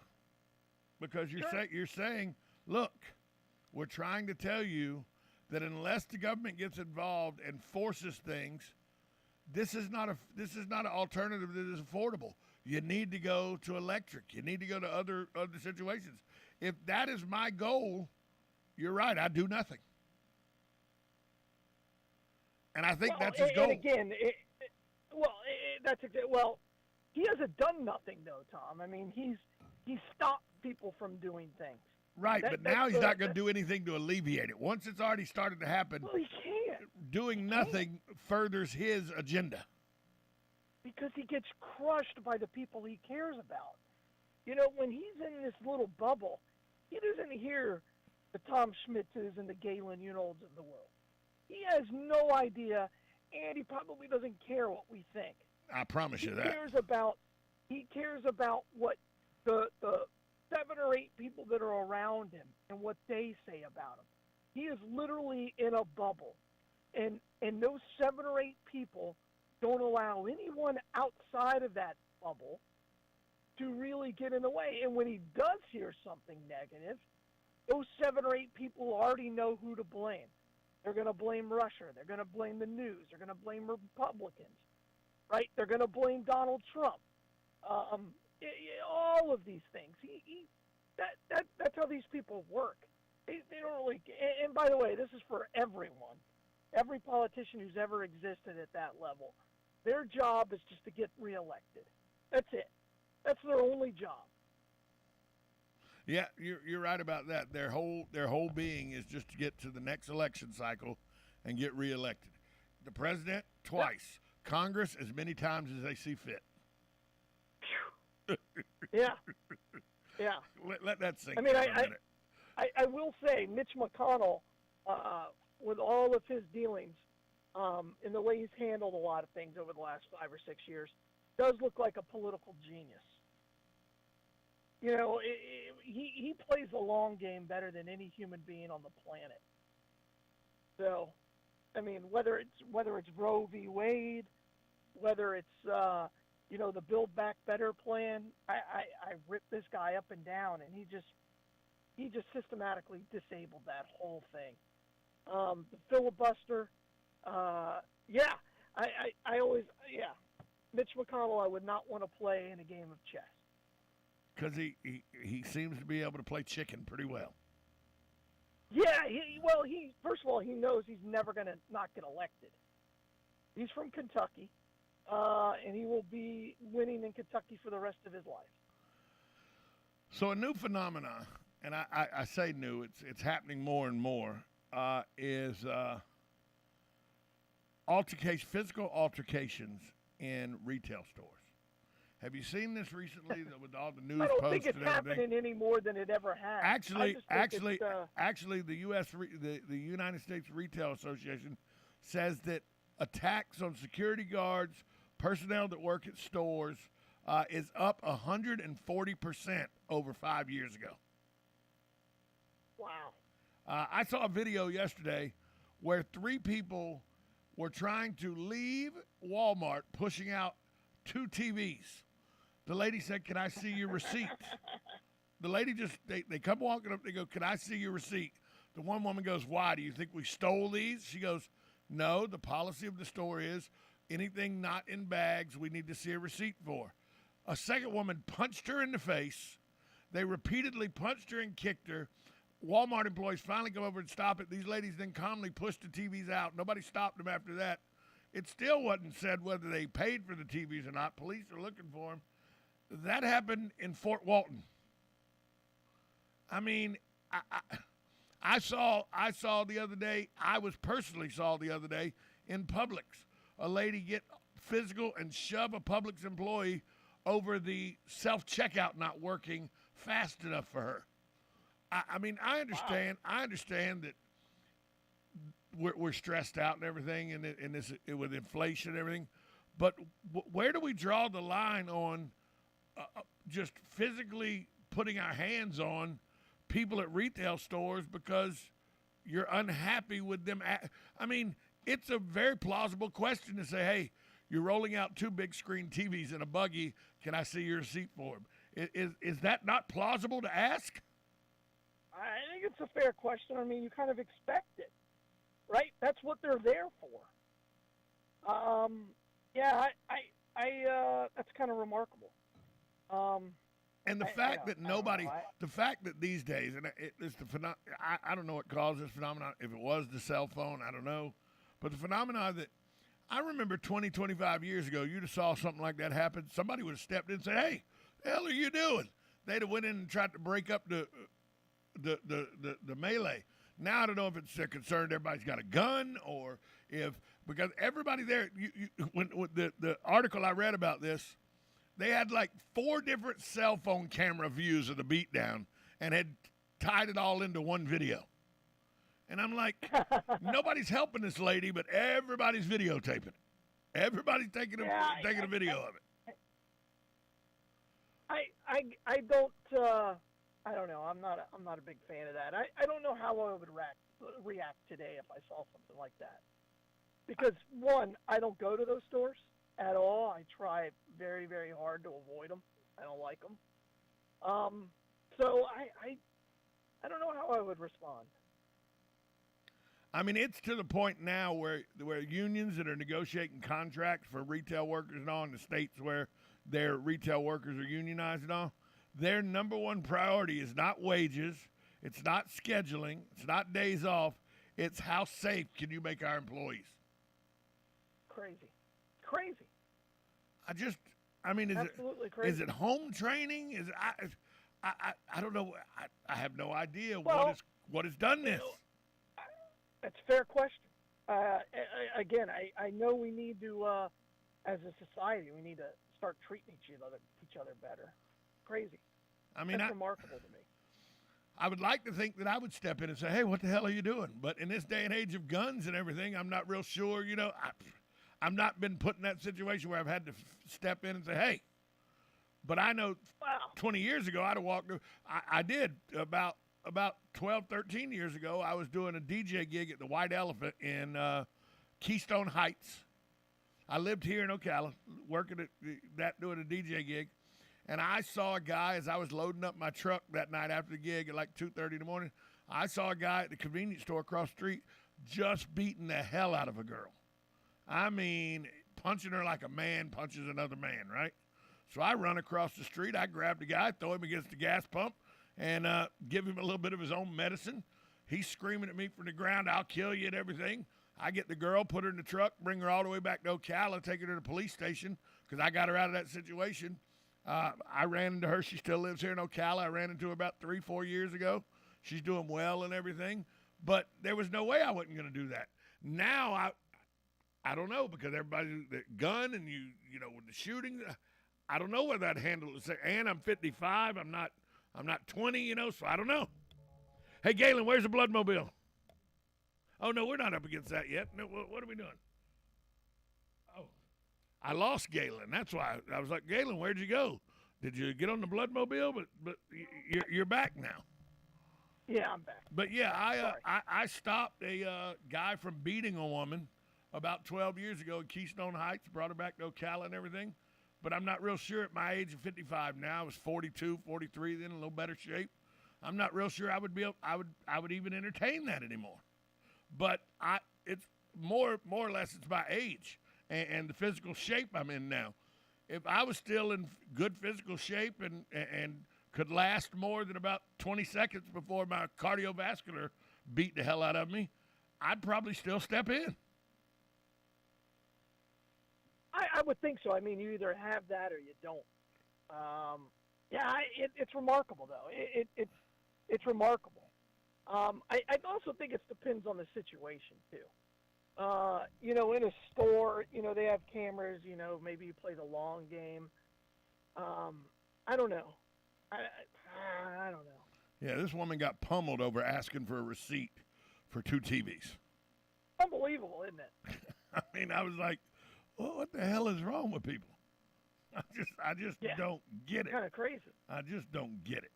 Because you're saying, look, we're trying to tell you that unless the government gets involved and forces things, this is not an alternative that is affordable. You need to go to electric. You need to go to other situations. If that is my goal, you're right. I do nothing. And I think that's his goal. And again, he hasn't done nothing though, Tom. I mean, he's stopped people from doing things. Right, but now he's not going to do anything to alleviate it. Once it's already started to happen, well, he can't. Doing nothing furthers his agenda. Because he gets crushed by the people he cares about. When he's in this little bubble, he doesn't hear the Tom Schmitzes and the Galen Unolds of the world. He has no idea, and he probably doesn't care what we think. I promise you that. He cares about what the 7 or 8 people that are around him and what they say about him. He is literally in a bubble, and those 7 or 8 people don't allow anyone outside of that bubble to really get in the way. And when he does hear something negative, those 7 or 8 people already know who to blame. They're going to blame Russia. They're going to blame the news. They're going to blame Republicans, right? They're going to blame Donald Trump. All of these things. That's how these people work. They don't really. And by the way, this is for everyone. Every politician who's ever existed at that level. Their job is just to get reelected. That's it. That's their only job. Yeah, you're right about that. Their whole being is just to get to the next election cycle and get reelected. The president twice, Congress as many times as they see fit. Yeah. Let that sink. I mean, in for a minute. I will say, Mitch McConnell, with all of his dealings, and the way he's handled a lot of things over the last 5 or 6 years, does look like a political genius. You know, he plays the long game better than any human being on the planet. So, I mean, whether it's Roe v. Wade, whether it's the Build Back Better plan, I ripped this guy up and down, and he just systematically disabled that whole thing. The filibuster, I always Mitch McConnell I would not want to play in a game of chess. Because he seems to be able to play chicken pretty well. Yeah, he first of all, he knows he's never going to not get elected. He's from Kentucky, and he will be winning in Kentucky for the rest of his life. So a new phenomenon, and I say new, it's happening more and more, is physical altercations in retail stores. Have you seen this recently with all the news I posts don't think it's and everything? happening any more than it ever has. Actually, the United States Retail Association says that attacks on security guards, personnel that work at stores, is up 140% over 5 years ago. Wow. I saw a video yesterday where 3 people were trying to leave Walmart pushing out 2 TVs. The lady said, "Can I see your receipt?" The lady they come walking up, they go, "Can I see your receipt?" The one woman goes, "Why? Do you think we stole these?" She goes, "No, the policy of the store is anything not in bags we need to see a receipt for." A second woman punched her in the face. They repeatedly punched her and kicked her. Walmart employees finally go over and stop it. These ladies then calmly pushed the TVs out. Nobody stopped them after that. It still wasn't said whether they paid for the TVs or not. Police are looking for them. That happened in Fort Walton. I mean, I saw the other day, personally saw the other day in Publix, a lady get physical and shove a Publix employee over the self-checkout not working fast enough for her. I mean, I understand that we're stressed out and everything, and this with inflation and everything. But where do we draw the line on just physically putting our hands on people at retail stores because you're unhappy with them? I mean, it's a very plausible question to say, "Hey, you're rolling out 2 big screen TVs in a buggy. Can I see your receipt for them?" Is that not plausible to ask? I think it's a fair question. I mean, you kind of expect it, right? That's what they're there for. That's kind of remarkable. And the fact that these days, and it's I don't know what caused this phenomenon. If it was the cell phone, I don't know. But the phenomenon that I remember 20, 25 years ago, you'd have saw something like that happen. Somebody would have stepped in and said, "Hey, the hell are you doing?" They'd have went in and tried to break up the melee. Now I don't know if it's they're concerned everybody's got a gun or because everybody there. When the article I read about this, they had like 4 different cell phone camera views of the beatdown and had tied it all into one video. And I'm like, nobody's helping this lady, but everybody's videotaping it. Everybody's taking a video of it. I don't know. I'm not a big fan of that. I don't know how I would react today if I saw something like that. Because one, I don't go to those stores at all. I try very, very hard to avoid them. I don't like them. So I don't know how I would respond. I mean, it's to the point now where unions that are negotiating contracts for retail workers and all in the states where their retail workers are unionized and all, their number one priority is not wages, it's not scheduling, it's not days off, it's how safe can you make our employees. Crazy. Absolutely crazy. Is it home training? Is it, I don't know. I have no idea what has done this. That's a fair question. Again, I know we need to, as a society, we need to start treating each other better. Crazy. I mean, that's remarkable to me. I would like to think that I would step in and say, hey, what the hell are you doing? But in this day and age of guns and everything, I'm not real sure. You know, I've not been put in that situation where I've had to step in and say, hey. But I know 20 years ago, I'd have walked. I did about 12, 13 years ago. I was doing a DJ gig at the White Elephant in Keystone Heights. I lived here in Ocala, working at that, doing a DJ gig. And I saw a guy as I was loading up my truck that night after the gig at like 2:30 in the morning. I saw a guy at the convenience store across the street just beating the hell out of a girl. I mean, punching her like a man punches another man, right? So I run across the street. I grab the guy, throw him against the gas pump, and give him a little bit of his own medicine. He's screaming at me from the ground, I'll kill you and everything. I get the girl, put her in the truck, bring her all the way back to Ocala, take her to the police station because I got her out of that situation. I ran into her. She still lives here in Ocala. I ran into her about 3-4 years ago. She's doing well and everything. But there was no way I wasn't going to do that. Now, I don't know, because everybody, the gun and you know, with the shooting, I don't know whether I'd handle it. And I'm 55. I'm not 20, you know, so I don't know. Hey, Galen, where's the Bloodmobile? Oh, no, we're not up against that yet. No, what are we doing? Oh, I lost Galen. That's why I was like, Galen, where'd you go? Did you get on the Bloodmobile? But you're back now. Yeah, I'm back. But yeah, I stopped a guy from beating a woman about 12 years ago in Keystone Heights, brought her back to Ocala and everything. But I'm not real sure at my age of 55 now. I was 42, 43, then in a little better shape. I'm not real sure I would even entertain that anymore. But it's more or less it's my age and the physical shape I'm in now. If I was still in good physical shape and could last more than about 20 seconds before my cardiovascular beat the hell out of me, I'd probably still step in. I would think so. I mean, you either have that or you don't. It's remarkable, though. It's remarkable. I also think it depends on the situation, too. You know, in a store, you know, they have cameras, you know, maybe you play the long game. I don't know. I don't know. Yeah, this woman got pummeled over asking for a receipt for 2 TVs. Unbelievable, isn't it? I mean, I was like, well, what the hell is wrong with people? I just don't get it. Kind of crazy. I just don't get it.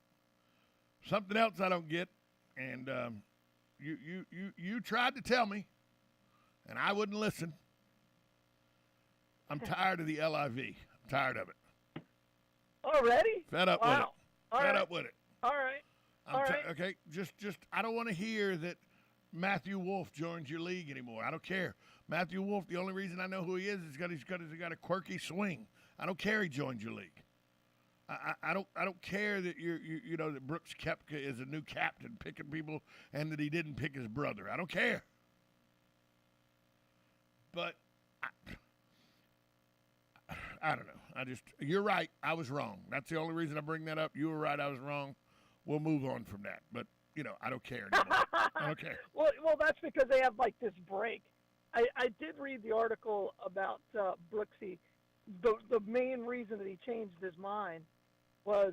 Something else I don't get, and you tried to tell me, and I wouldn't listen. I'm tired of the LIV. I'm tired of it. Already? Fed up with it. Fed up with it. All right. Okay, just I don't want to hear that Matthew Wolf joins your league anymore. I don't care. Matthew Wolf, the only reason I know who he is he's got a quirky swing. I don't care he joined your league. I don't care that you know that Brooks Koepka is a new captain picking people and that he didn't pick his brother. I don't care. But I don't know. You're right. I was wrong. That's the only reason I bring that up. You were right. I was wrong. We'll move on from that. But you know, I don't care anymore. I don't care. Well, that's because they have like this break. I did read the article about Brooksy. The main reason that he changed his mind was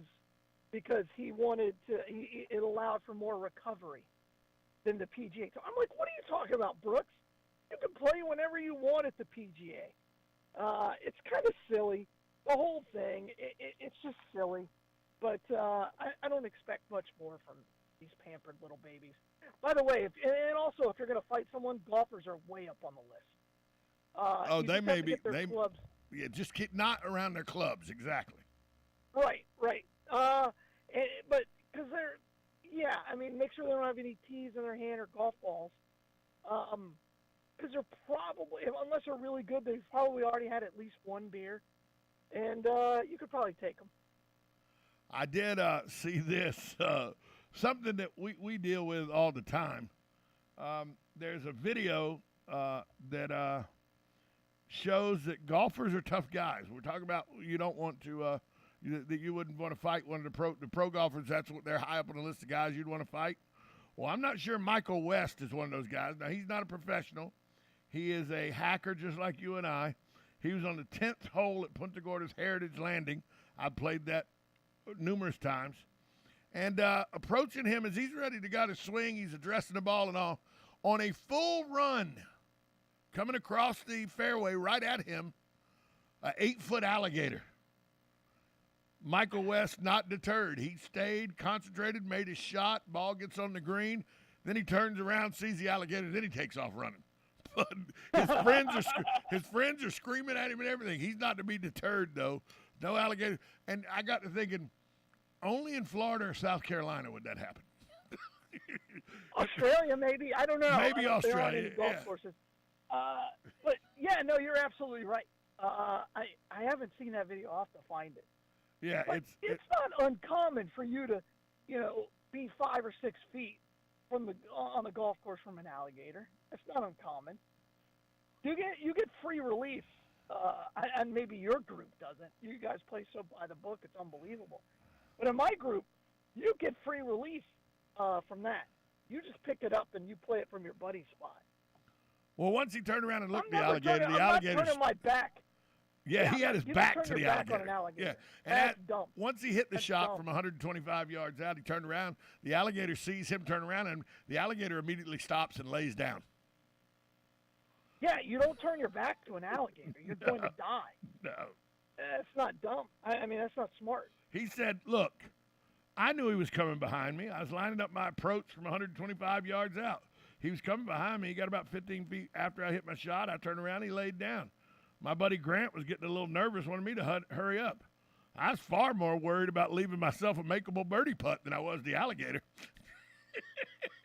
because he wanted to. It allowed for more recovery than the PGA. So I'm like, what are you talking about, Brooks? You can play whenever you want at the PGA. It's kind of silly. The whole thing, it's just silly. But I don't expect much more from these pampered little babies. By the way, and also if you're going to fight someone, golfers are way up on the list. They may be. Clubs. Yeah, just keep not around their clubs. Exactly. Right. But because they're, I mean, make sure they don't have any tees in their hand or golf balls. Because they're probably, unless they're really good, they've probably already had at least one beer, and you could probably take them. I did see this, something that we deal with all the time. There's a video that shows that golfers are tough guys. We're talking about you don't want to, that you wouldn't want to fight one of the pro golfers. That's what they're high up on the list of guys you'd want to fight. Well, I'm not sure Michael West is one of those guys. Now, he's not a professional. He is a hacker just like you and I. He was on the 10th hole at Punta Gorda's Heritage Landing. I played that numerous times. And approaching him as he's ready to go to swing, he's addressing the ball and all, on a full run, coming across the fairway right at him, an 8-foot alligator. Michael West not deterred. He stayed, concentrated, made his shot, ball gets on the green, then he turns around, sees the alligator, then he takes off running. But his friends are screaming at him and everything. He's not to be deterred, though. No alligator. And I got to thinking, only in Florida or South Carolina would that happen. Australia, maybe. I don't know. Maybe Australia. Golf courses. But no, you're absolutely right. I haven't seen that video. I'll have to find it. Yeah, but it's not uncommon for you to, be 5 or 6 feet on the golf course from an alligator. It's not uncommon. You get free relief, and maybe your group doesn't. You guys play so by the book, it's unbelievable. But in my group, you get free relief from that. You just pick it up and you play it from your buddy's spot. Well, once he turned around and looked at the alligator, I'm not turning my back. Yeah, he had his back to the alligator. Yeah, and that's dumb. Once he hit the shot from 125 yards out, he turned around. The alligator sees him turn around, and the alligator immediately stops and lays down. Yeah, you don't turn your back to an alligator. You're going to die. No. That's not dumb. I mean, that's not smart. He said, look, I knew he was coming behind me. I was lining up my approach from 125 yards out. He was coming behind me. He got about 15 feet after I hit my shot. I turned around. He laid down. My buddy Grant was getting a little nervous, wanted me to hurry up. I was far more worried about leaving myself a makeable birdie putt than I was the alligator.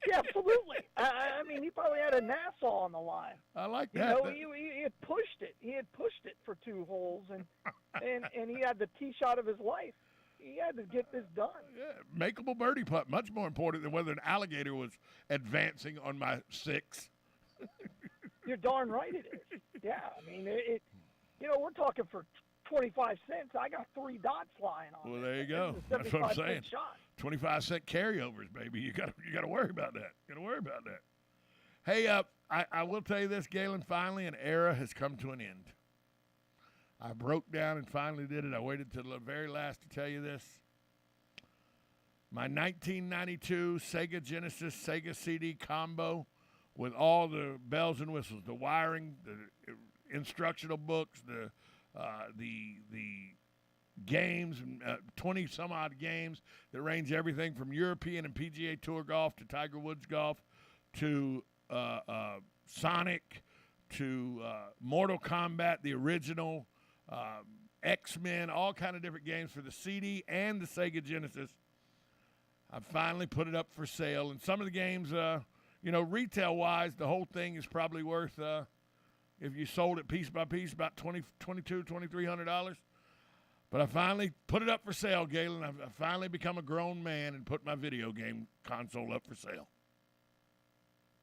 Yeah, absolutely. I mean, he probably had a Nassau on the line. I like that. He had pushed it. He had pushed it for 2 holes, and he had the tee shot of his life. He had to get this done. Yeah, makeable birdie putt, much more important than whether an alligator was advancing on my 6. You're darn right it is. Yeah, I mean, we're talking for 25 cents. I got 3 dots flying on. Well, there you go. That's what I'm saying. 25-cent carryovers, baby. You got to worry about that. Hey, I will tell you this, Galen. Finally, an era has come to an end. I broke down and finally did it. I waited till the very last to tell you this. My 1992 Sega Genesis Sega CD combo with all the bells and whistles, the wiring, the instructional books, the games, 20 some odd games that range everything from European and PGA Tour golf to Tiger Woods golf to Sonic to Mortal Kombat, the original, X-Men, all kind of different games for the CD and the Sega Genesis. I finally put it up for sale, and some of the games, retail-wise, the whole thing is probably worth, if you sold it piece by piece, about $2,300. But I finally put it up for sale, Galen. I've finally become a grown man and put my video game console up for sale.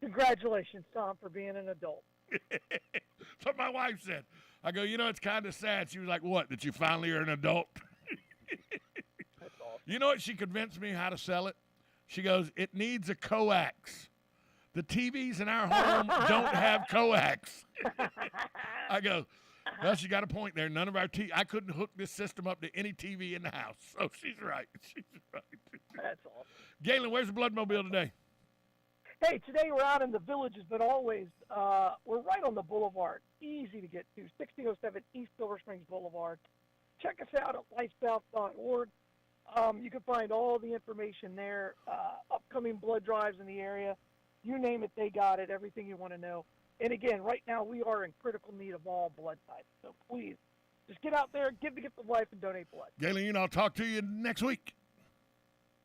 Congratulations, Tom, for being an adult. That's what my wife said. I go, it's kind of sad. She was like, what, that you finally are an adult? That's awesome. You know what? She convinced me how to sell it. She goes, it needs a coax. The TVs in our home don't have coax. I go, Well, she got a point there. None of our I couldn't hook this system up to any TV in the house. So she's right. She's right. That's all. Galen, where's the Bloodmobile today? Hey, today we're out in the Villages, but always we're right on the boulevard. Easy to get to, 1607 East Silver Springs Boulevard. Check us out at lifesouth.org. You can find all the information there, upcoming blood drives in the area. You name it, they got it, everything you want to know. And again, right now we are in critical need of all blood types. So please, just get out there, give the gift of life, and donate blood. Galen, I'll talk to you next week.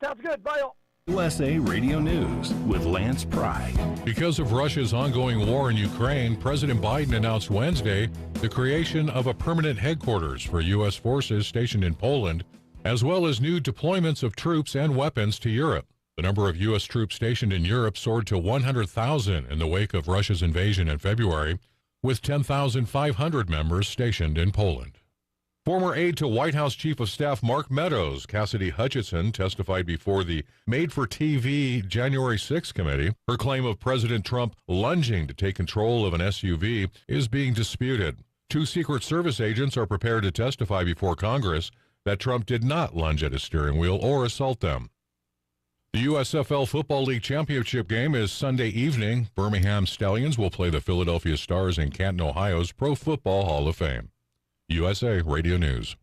Sounds good. Bye, all. USA Radio News with Lance Pry. Because of Russia's ongoing war in Ukraine, President Biden announced Wednesday the creation of a permanent headquarters for U.S. forces stationed in Poland, as well as new deployments of troops and weapons to Europe. The number of U.S. troops stationed in Europe soared to 100,000 in the wake of Russia's invasion in February, with 10,500 members stationed in Poland. Former aide to White House Chief of Staff Mark Meadows, Cassidy Hutchinson, testified before the Made-for-TV January 6 committee. Her claim of President Trump lunging to take control of an SUV is being disputed. Two Secret Service agents are prepared to testify before Congress that Trump did not lunge at his steering wheel or assault them. The USFL Football League Championship game is Sunday evening. Birmingham Stallions will play the Philadelphia Stars in Canton, Ohio's Pro Football Hall of Fame. USA Radio News.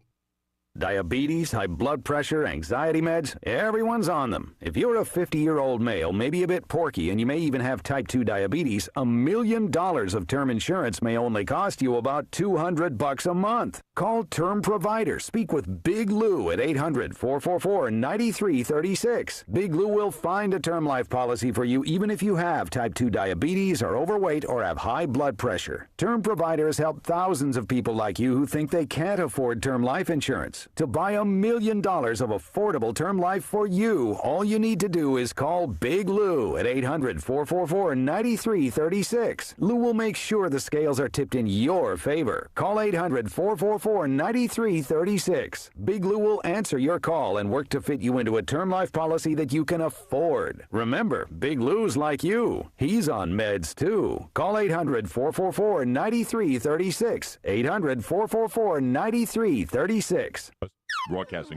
Diabetes, high blood pressure, anxiety meds, everyone's on them. If you're a 50-year-old male, maybe a bit porky, and you may even have type 2 diabetes, $1 million of term insurance may only cost you about $200 a month. Call Term Provider. Speak with Big Lou at 800-444-9336. Big Lou will find a term life policy for you even if you have type 2 diabetes, are overweight, or have high blood pressure. Term Provider has helped thousands of people like you who think they can't afford term life insurance. To buy $1 million of affordable term life for you, all you need to do is call Big Lou at 800-444-9336. Lou will make sure the scales are tipped in your favor. Call 800-444-9336. Big Lou will answer your call and work to fit you into a term life policy that you can afford. Remember, Big Lou's like you. He's on meds too. Call 800-444-9336. 800-444-9336. Broadcasting